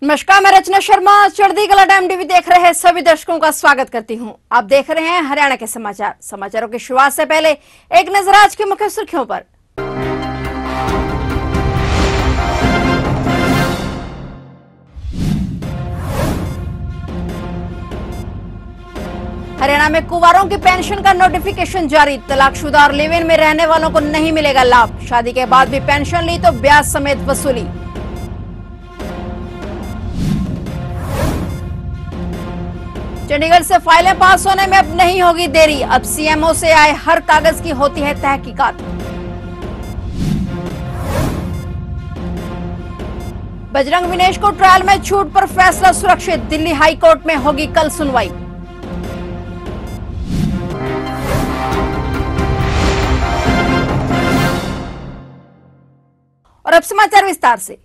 नमस्कार, मैं रचना शर्मा चढ़ती कला टाइम टीवी देख रहे सभी दर्शकों का स्वागत करती हूं। आप देख रहे हैं हरियाणा के समाचारों की शुरुआत से पहले एक नजर आज की मुख्य सुर्खियों पर। हरियाणा में कुंवारों की पेंशन का नोटिफिकेशन जारी। तलाकशुदा और लिव इन में रहने वालों को नहीं मिलेगा लाभ। शादी के बाद भी पेंशन ली तो ब्याज समेत वसूली। चंडीगढ़ से फाइलें पास होने में अब नहीं होगी देरी। अब सीएमओ से आए हर कागज की होती है तहकीकात। बजरंग विनेश को ट्रायल में छूट पर फैसला सुरक्षित। दिल्ली हाई कोर्ट में होगी कल सुनवाई। और अब समाचार विस्तार से।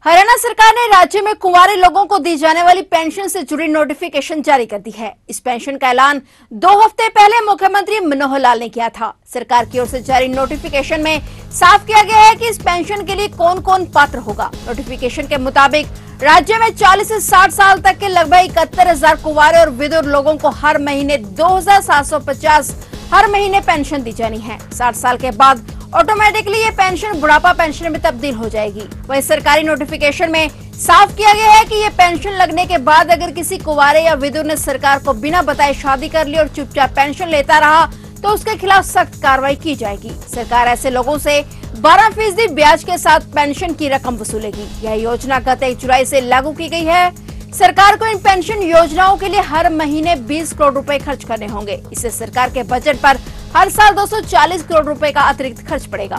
हरियाणा सरकार ने राज्य में कुंवारे लोगों को दी जाने वाली पेंशन से जुड़ी नोटिफिकेशन जारी कर दी है। इस पेंशन का ऐलान 2 हफ्ते पहले मुख्यमंत्री मनोहर लाल ने किया था। सरकार की ओर से जारी नोटिफिकेशन में साफ किया गया है कि इस पेंशन के लिए कौन कौन पात्र होगा। नोटिफिकेशन के मुताबिक राज्य में 40 से 60 साल तक के लगभग 71,000 कुंवारे और विधुर लोगों को हर महीने 2,750 हर महीने पेंशन दी जानी है। 60 साल के बाद ऑटोमेटिकली ये पेंशन बुढ़ापा पेंशन में तब्दील हो जाएगी। वहीं सरकारी नोटिफिकेशन में साफ किया गया है कि ये पेंशन लगने के बाद अगर किसी कुंवारे या विधुर ने सरकार को बिना बताए शादी कर ली और चुपचाप पेंशन लेता रहा तो उसके खिलाफ सख्त कार्रवाई की जाएगी। सरकार ऐसे लोगों से 12% ब्याज के साथ पेंशन की रकम वसूलेगी। यह योजना गत 1 जुलाई से लागू की गई है। सरकार को इन पेंशन योजनाओं के लिए हर महीने 20 करोड़ रुपए खर्च करने होंगे। इससे सरकार के बजट पर हर साल 240 करोड़ रुपए का अतिरिक्त खर्च पड़ेगा।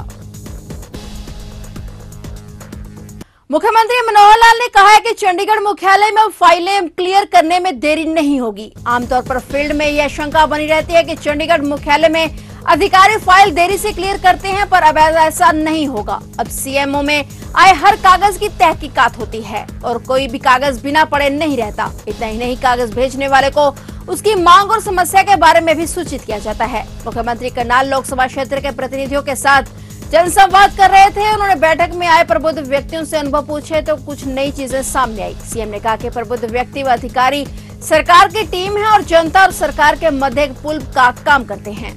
मुख्यमंत्री मनोहर लाल ने कहा है कि चंडीगढ़ मुख्यालय में फाइलें क्लियर करने में देरी नहीं होगी। आमतौर पर फील्ड में यह शंका बनी रहती है कि चंडीगढ़ मुख्यालय में अधिकारी फाइल देरी से क्लियर करते हैं, पर अब ऐसा नहीं होगा। अब सीएमओ में आए हर कागज की तहकीकात होती है और कोई भी कागज बिना पढ़े नहीं रहता। इतना ही नहीं, कागज भेजने वाले को उसकी मांग और समस्या के बारे में भी सूचित किया जाता है। मुख्यमंत्री करनाल लोकसभा क्षेत्र के प्रतिनिधियों के साथ जनसंवाद कर रहे थे। उन्होंने बैठक में आए प्रबुद्ध व्यक्तियों से अनुभव पूछे तो कुछ नई चीजें सामने आई। सीएम ने कहा कि प्रबुद्ध व्यक्ति व अधिकारी सरकार की टीम है और जनता और सरकार के मध्य एक पुल का काम करते हैं।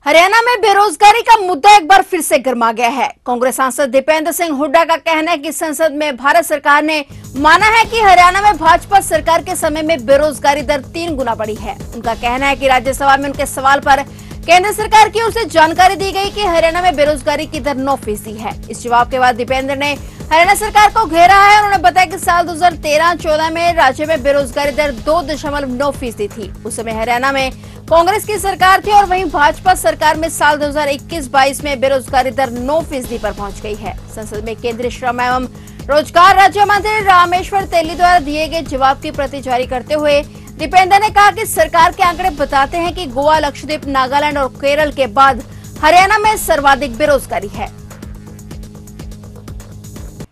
हरियाणा में बेरोजगारी का मुद्दा एक बार फिर से गर्मा गया है। कांग्रेस सांसद दीपेंद्र सिंह हुड्डा का कहना है कि संसद में भारत सरकार ने माना है कि हरियाणा में भाजपा सरकार के समय में बेरोजगारी दर 3 गुना बढ़ी है। उनका कहना है कि राज्यसभा में उनके सवाल पर केंद्र सरकार की ओर से जानकारी दी गई कि हरियाणा में बेरोजगारी की दर 9% है। इस जवाब के बाद दीपेंद्र ने हरियाणा सरकार को घेरा है। उन्होंने बताया कि साल 2013-14 में राज्य में बेरोजगारी दर 2.9% थी। उस समय हरियाणा में कांग्रेस की सरकार थी और वहीं भाजपा सरकार में साल 2021-22 में बेरोजगारी दर 9% पर पहुंच गई है। संसद में केंद्रीय श्रम एवं रोजगार राज्य मंत्री रामेश्वर तेली द्वारा दिए गए जवाब की प्रति जारी करते हुए दीपेंद्र ने कहा कि सरकार के आंकड़े बताते हैं कि गोवा, लक्षद्वीप, नागालैंड और केरल के बाद हरियाणा में सर्वाधिक बेरोजगारी है।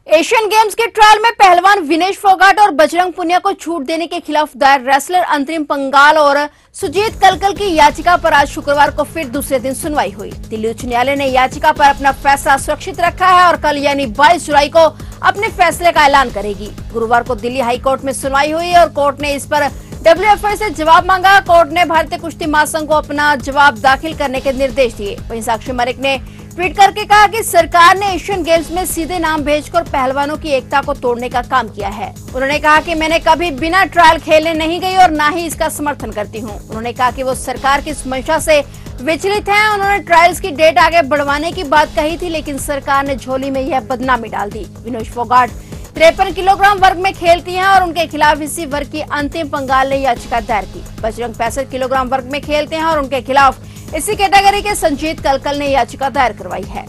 एशियन गेम्स के ट्रायल में पहलवान विनेश फोगाट और बजरंग पुनिया को छूट देने के खिलाफ दायर रेसलर अंतरिम पंगाल और सुजीत कलकल की याचिका पर आज शुक्रवार को फिर दूसरे दिन सुनवाई हुई। दिल्ली उच्च न्यायालय ने याचिका पर अपना फैसला सुरक्षित रखा है और कल यानी 22 जुलाई को अपने फैसले का ऐलान करेगी। गुरुवार को दिल्ली हाई कोर्ट में सुनवाई हुई और कोर्ट ने इस पर WFI से जवाब मांगा। कोर्ट ने भारतीय कुश्ती महासंघ को अपना जवाब दाखिल करने के निर्देश दिए। वहीं साक्षी मलिक ने ट्वीट करके कहा कि सरकार ने एशियन गेम्स में सीधे नाम भेजकर पहलवानों की एकता को तोड़ने का काम किया है। उन्होंने कहा कि मैंने कभी बिना ट्रायल खेलने नहीं गई और न ही इसका समर्थन करती हूं। उन्होंने कहा कि वो सरकार की इस मंशा से विचलित हैं। उन्होंने ट्रायल्स की डेट आगे बढ़वाने की बात कही थी, लेकिन सरकार ने झोली में यह बदनामी डाल दी। विनेश फोगाट 53 किलोग्राम वर्ग में खेलती हैं और उनके खिलाफ इसी वर्ग की अंतिम पंगाल ने याचिका दायर की। बजरंग 65 किलोग्राम वर्ग में खेलते हैं और उनके खिलाफ इसी कैटेगरी के संजीत कलकल ने याचिका दायर करवाई है।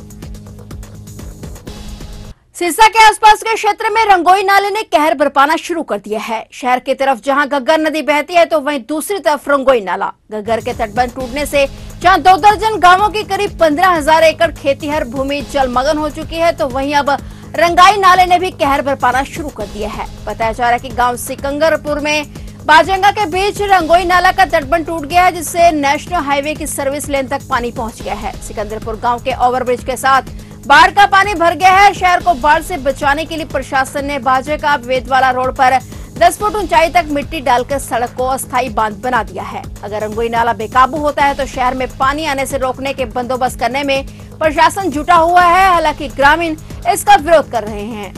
सिरसा के आसपास के क्षेत्र में रंगोई नाले ने कहर बरपाना शुरू कर दिया है। शहर की तरफ जहां घग्गर नदी बहती है तो वहीं दूसरी तरफ रंगोई नाला। घग्गर के तटबंध टूटने से जहां 2 दर्जन गांवों की करीब 15,000 एकड़ खेतीहर भूमि जलमग्न हो चुकी है तो वहीं अब रंगाई नाले ने भी कहर बरपाना शुरू कर दिया है। बताया जा रहा है कि गांव सिकंदरपुर में बाजंगा के बीच रंगोई नाला का तटबंध टूट गया है, जिससे नेशनल हाईवे की सर्विस लेन तक पानी पहुंच गया है। सिकंदरपुर गांव के ओवरब्रिज के साथ बाढ़ का पानी भर गया है। शहर को बाढ़ से बचाने के लिए प्रशासन ने बाजे का वेदवाला रोड पर 10 फुट ऊंचाई तक मिट्टी डालकर सड़क को अस्थायी बांध बना दिया है। अगर रंगोई नाला बेकाबू होता है तो शहर में पानी आने से रोकने के बंदोबस्त करने में प्रशासन जुटा हुआ है। हालांकि ग्रामीण इसका विरोध कर रहे हैं।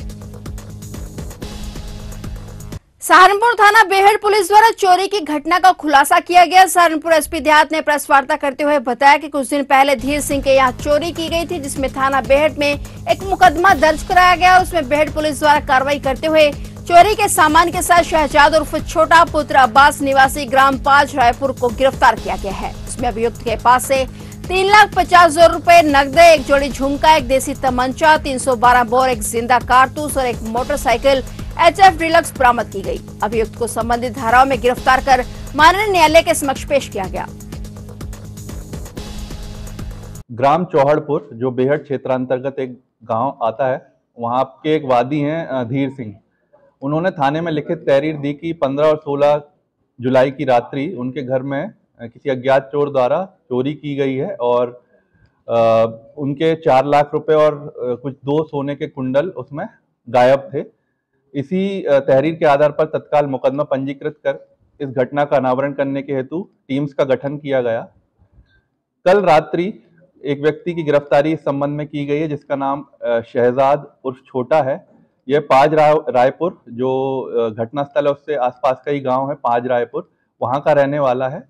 सहारनपुर थाना बेहड़ पुलिस द्वारा चोरी की घटना का खुलासा किया गया। सहारनपुर एसपी देहात ने प्रेस वार्ता करते हुए बताया कि कुछ दिन पहले धीर सिंह के यहाँ चोरी की गई थी, जिसमें थाना बेहड़ में एक मुकदमा दर्ज कराया गया। उसमें बेहड़ पुलिस द्वारा कार्रवाई करते हुए चोरी के सामान के साथ शहजाद उर्फ छोटा पुत्र अब्बास निवासी ग्राम 5 रायपुर को गिरफ्तार किया गया है। इसमें अभियुक्त के पास से 3,50,000 रुपए नकद, एक जोड़ी झुमका, एक देसी तमंचा, 312 बोर, एक जिंदा कारतूस और एक मोटरसाइकिल HF डीलक्स बरामद की गई। अभियुक्त को संबंधित धाराओं में गिरफ्तार कर माननीय न्यायालय के समक्ष पेश किया गया। ग्राम चौहड़पुर जो बेहड़ क्षेत्रांतर्गत एक गांव आता है, वहां के एक वादी हैं धीर सिंह। उन्होंने थाने में लिखित तहरीर दी कि 15 और 16 जुलाई की रात्रि उनके घर में किसी अज्ञात चोर द्वारा चोरी की गई है और उनके 4 लाख रुपए और कुछ 2 सोने के कुंडल उसमें गायब थे। इसी तहरीर के आधार पर तत्काल मुकदमा पंजीकृत कर इस घटना का अनावरण करने के हेतु टीम्स का गठन किया गया। कल रात्रि एक व्यक्ति की गिरफ्तारी इस संबंध में की गई है, जिसका नाम शहजाद उर्फ छोटा है। यह 5 रायपुर जो घटनास्थल है उससे आसपास का ही गांव है, 5 रायपुर, वहां का रहने वाला है।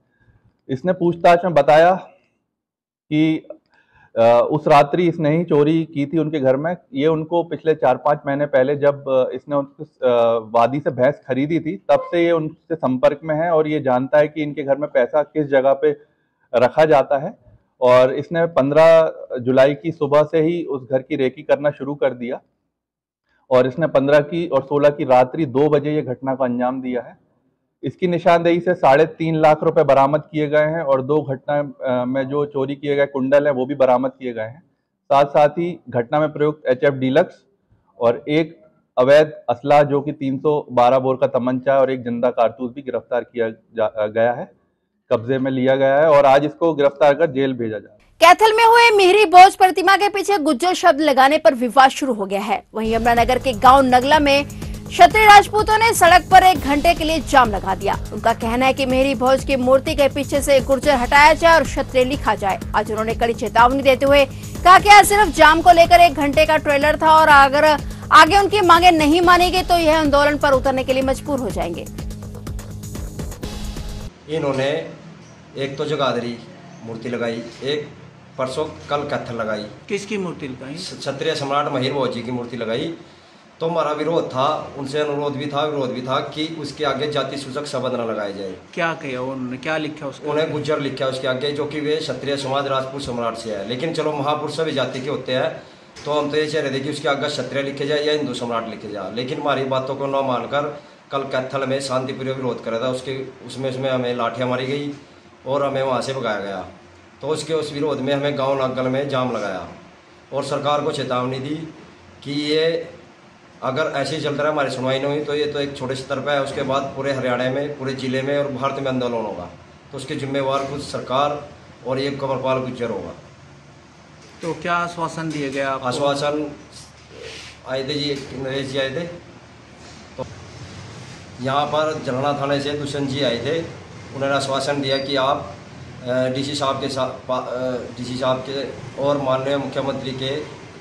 इसने पूछताछ में बताया कि उस रात्रि इसने ही चोरी की थी उनके घर में। ये उनको पिछले 4-5 महीने पहले जब इसने उस वादी से भैंस खरीदी थी, तब से ये उनसे संपर्क में है और ये जानता है कि इनके घर में पैसा किस जगह पे रखा जाता है। और इसने 15 जुलाई की सुबह से ही उस घर की रेकी करना शुरू कर दिया और इसने 15 की और 16 की रात्रि 2 बजे ये घटना को अंजाम दिया है। इसकी निशानदेही से 3.5 लाख रुपए बरामद किए गए हैं और 2 घटना में जो चोरी किए गए कुंडल है वो भी बरामद किए गए हैं। साथ ही घटना में प्रयुक्त HF डीलक्स और एक अवैध असला जो कि 312 बोर का तमंचा और एक जिंदा कारतूस भी गिरफ्तार किया गया है, कब्जे में लिया गया है और आज इसको गिरफ्तार कर जेल भेजा जा रहा है। कैथल में हुए मिहिरी बोझ प्रतिमा के पीछे गुज्जर शब्द लगाने पर विवाद शुरू हो गया है। वहीं यमुनानगर के गांव नगला में क्षत्रिय राजपूतों ने सड़क पर 1 घंटे के लिए जाम लगा दिया। उनका कहना है कि मिहिरी भोज की मूर्ति के पीछे से गुर्जर हटाया जाए और क्षत्रिय लिखा जाए। आज उन्होंने कड़ी चेतावनी देते हुए कहा कि आज सिर्फ जाम को लेकर 1 घंटे का ट्रेलर था और अगर आगे उनकी मांगे नहीं मानी गई तो यह आंदोलन पर उतरने के लिए मजबूर हो जाएंगे। इन्होंने एक तो जगाधरी मूर्ति लगाई, एक परसों कल कैथल लगाई। किसकी मूर्ति लगाई? क्षत्रिय सम्राट मिहिर भोज जी की मूर्ति लगाई। तो हमारा विरोध था, उनसे अनुरोध भी था, विरोध भी था कि उसके आगे जाति सूचक शब्द न लगाए जाए। क्या किया उन्होंने, क्या लिखा उसके? उन्हें गुज्जर लिखा उसके आगे, जो कि वे क्षत्रिय समाज राजपूत सम्राट से है। लेकिन चलो महापुरुष सभी जाति के होते हैं, तो हम तो ये चाह रहे थे कि उसके आगे क्षत्रिय लिखे जाए या हिंदू सम्राट लिखे जाए। लेकिन हमारी बातों को न मानकर कल कैथल में शांतिपूर्वक विरोध करा था। उसमें हमें लाठियाँ मारी गई और हमें वहाँ से भगाया गया। तो उस विरोध में हमें गाँव नागल में जाम लगाया और सरकार को चेतावनी दी कि ये अगर ऐसे ही चलता रहा, हमारी सुनवाई नहीं हुई तो ये तो एक छोटे स्तर पर है, उसके बाद पूरे हरियाणा में, पूरे जिले में और भारत में आंदोलन होगा। तो उसके जिम्मेवार खुद सरकार और ये कंवरपाल गुज्जर होगा। तो क्या आश्वासन दिया गया आपको? आश्वासन आए थे जी, नरेश जी आए थे। तो यहाँ पर जलना थाने से दुष्यंत जी आए थे। उन्होंने आश्वासन दिया कि आप DC साहब के और माननीय मुख्यमंत्री के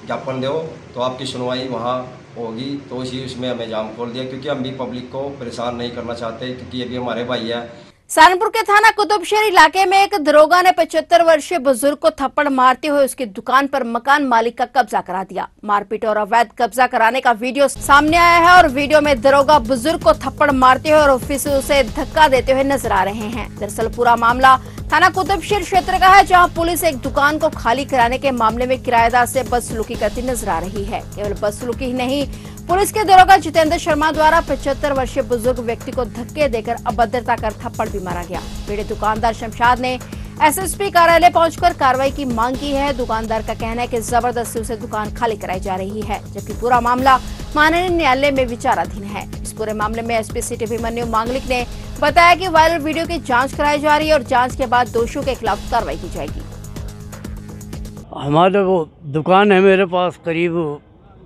ज्ञापन दो तो आपकी सुनवाई वहाँ होगी। तो उसी उसमें हमें जाम खोल दिया, क्योंकि हम भी पब्लिक को परेशान नहीं करना चाहते, क्योंकि ये भी हमारे भाई है। सहारनपुर के थाना कुतुबशहर इलाके में एक दरोगा ने 75 वर्षीय बुजुर्ग को थप्पड़ मारते हुए उसकी दुकान पर मकान मालिक का कब्जा करा दिया। मारपीट और अवैध कब्जा कराने का वीडियो सामने आया है और वीडियो में दरोगा बुजुर्ग को थप्पड़ मारते हुए और ऑफिस से उसे धक्का देते हुए नजर आ रहे हैं। दरअसल पूरा मामला थाना कुतुबशहर क्षेत्र का है, जहां पुलिस एक दुकान को खाली कराने के मामले में किराएदार से बदसलूकी करती नजर आ रही है। केवल बदसलूकी ही नहीं, पुलिस के दरोगा जितेंद्र शर्मा द्वारा 75 वर्षीय बुजुर्ग व्यक्ति को धक्के देकर अभद्रता कर थप्पड़ भी मारा गया। पीड़ित दुकानदार शमशाद ने SSP कार्यालय पहुंचकर कार्रवाई की मांग की है। दुकानदार का कहना है कि जबरदस्ती उसे दुकान खाली कराई जा रही है, जबकि पूरा मामला माननीय न्यायालय में विचाराधीन है। इस पूरे मामले में SP सिटी अभिमन्यु मांगलिक ने बताया कि वायरल वीडियो की जांच कराई जा रही है और जांच के बाद दोषियों के खिलाफ कार्रवाई की जाएगी। हमारे वो दुकान है मेरे पास, करीब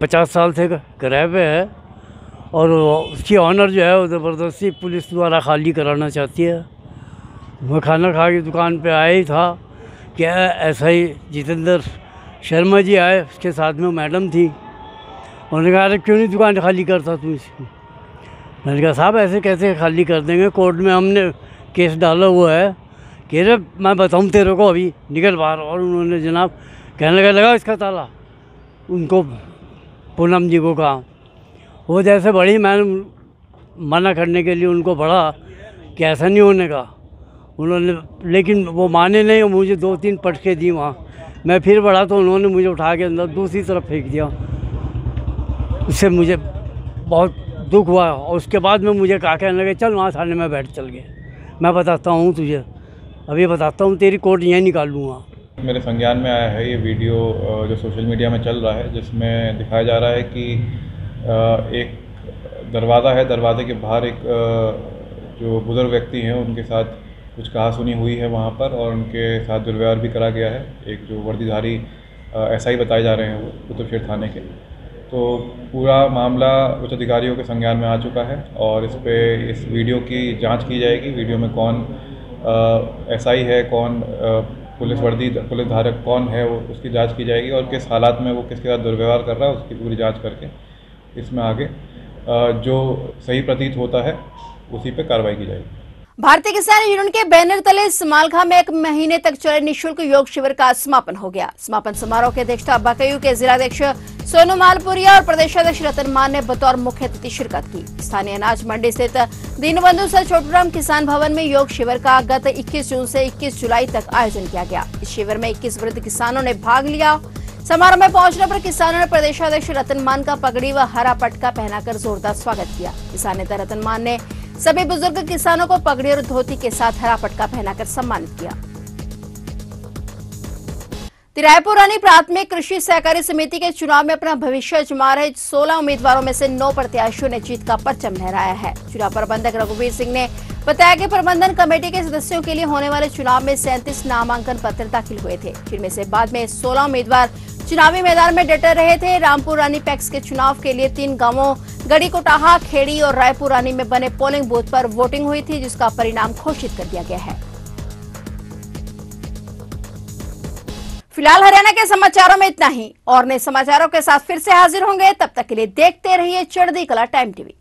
50 साल से किराए पे है, और उसकी ऑनर जो है वो ज़बरदस्ती पुलिस द्वारा खाली कराना चाहती है। मैं खाना खा के दुकान पे आया ही था कि ऐसा ही जितेंद्र शर्मा जी आए, उसके साथ में मैडम थी। उन्होंने कहा अरे क्यों नहीं दुकान खाली करता तू इसकी। मैंने कहा साहब ऐसे कैसे खाली कर देंगे, कोर्ट में हमने केस डाला हुआ है। कह रहे मैं बताऊँ तेरे को, अभी निकल बाहर। और उन्होंने जनाब कहने लगा इसका ताला, उनको पूनम जी को कहा। वो जैसे बड़ी, मैंने मना करने के लिए उनको बढ़ा कि ऐसा नहीं होने का। उन्होंने, लेकिन वो माने नहीं और मुझे 2-3 पटके दी वहाँ। मैं फिर बढ़ा तो उन्होंने मुझे उठा के अंदर दूसरी तरफ फेंक दिया। उससे मुझे बहुत दुख हुआ और उसके बाद में मुझे कहा, कहने लगे चल वहाँ थाने में बैठ चल गए। मैं बताता हूँ तुझे, अभी बताता हूँ, तेरी कोर्ट यहीं निकाल लूँगा। मेरे संज्ञान में आया है ये वीडियो जो सोशल मीडिया में चल रहा है, जिसमें दिखाया जा रहा है कि एक दरवाज़ा है, दरवाजे के बाहर एक जो बुजुर्ग व्यक्ति हैं उनके साथ कुछ कहासुनी हुई है वहाँ पर, और उनके साथ दुर्व्यवहार भी करा गया है। एक जो वर्दीधारी एसआई बताए जा रहे हैं वो कुतुबशेर थाने के। तो पूरा मामला उच्च अधिकारियों के संज्ञान में आ चुका है और इस वीडियो की जांच की जाएगी। वीडियो में कौन एसआई है, कौन पुलिस धारक कौन है, वो उसकी जांच की जाएगी, और किस हालात में वो किसके साथ दुर्व्यवहार कर रहा है उसकी पूरी जांच करके इसमें आगे जो सही प्रतीत होता है उसी पे कार्रवाई की जाएगी। भारतीय किसान यूनियन के बैनर तले समालखा में 1 महीने तक चले निःशुल्क योग शिविर का समापन हो गया। समापन समारोह की अध्यक्षता बकायू के जिलाध्यक्ष सोनू मालपुरिया और प्रदेशाध्यक्ष रतन मान ने बतौर मुख्य अतिथि शिरकत की। स्थानीय अनाज मंडी स्थित दीनबंधु सर छोटूराम किसान भवन में योग शिविर का गत 21 जून से 21 जुलाई तक आयोजन किया गया। इस शिविर में 21 वृद्ध किसानों ने भाग लिया। समारोह में पहुंचने पर किसानों ने प्रदेशाध्यक्ष रतन मान का पगड़ी व हरा पटका पहनाकर जोरदार स्वागत किया। किसान नेता रतन मान ने सभी बुजुर्ग किसानों को पगड़ी और धोती के साथ हरा पटका पहनाकर सम्मानित किया। रायपुर रानी प्राथमिक कृषि सहकारी समिति के चुनाव में अपना भविष्य आजमा रहे 16 उम्मीदवारों में से 9 प्रत्याशियों ने जीत का परचम लहराया है। चुनाव प्रबंधक रघुवीर सिंह ने बताया कि प्रबंधन कमेटी के सदस्यों के लिए होने वाले चुनाव में 37 नामांकन पत्र दाखिल हुए थे, जिनमें से बाद में 16 उम्मीदवार चुनावी मैदान में डटे रहे थे। रामपुर रानी पैक्स के चुनाव के लिए 3 गांवों गढ़ी कोटाहा, खेड़ी और रायपुर रानी में बने पोलिंग बूथ पर वोटिंग हुई थी, जिसका परिणाम घोषित कर दिया गया है। फिलहाल हरियाणा के समाचारों में इतना ही, और नए समाचारों के साथ फिर से हाजिर होंगे। तब तक के लिए देखते रहिए चढ़ती कला टाइम टीवी।